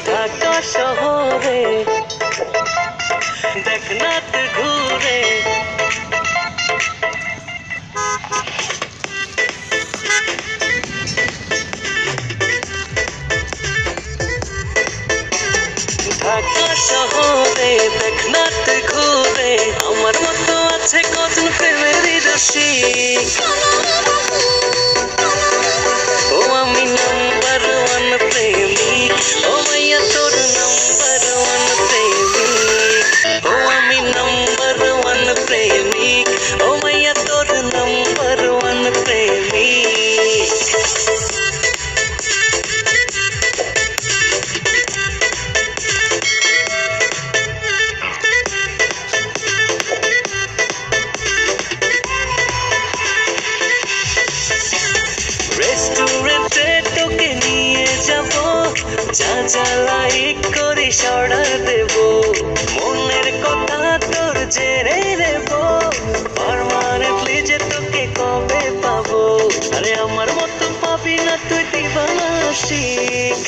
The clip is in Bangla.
ঢাকা শহরে দেখ না তুই ঘুরে ঢাকা শহরে দেখ না তুই ঘুরে আমার মতো আছে কজন প্রেমেরই রসিক ও আমি নাম্বার ওয়ান প্রেমিক ও মাইয়া তোর নাম্বার ওয়ান প্রেমিক ও আমি নাম্বার ওয়ান প্রেমিক ও মাইয়া তোর নাম্বার ওয়ান প্রেমিক রেস্টুরেন্টে তোকে নিয়ে যাব যা যা লাইক করিস অর্ডার দেব মনের কথা তোর জেনে নেব পার্মানেন্টলি যে তোকে কবে পাবো আরে আমার মতো পাবি না তুই দিবানা আশিক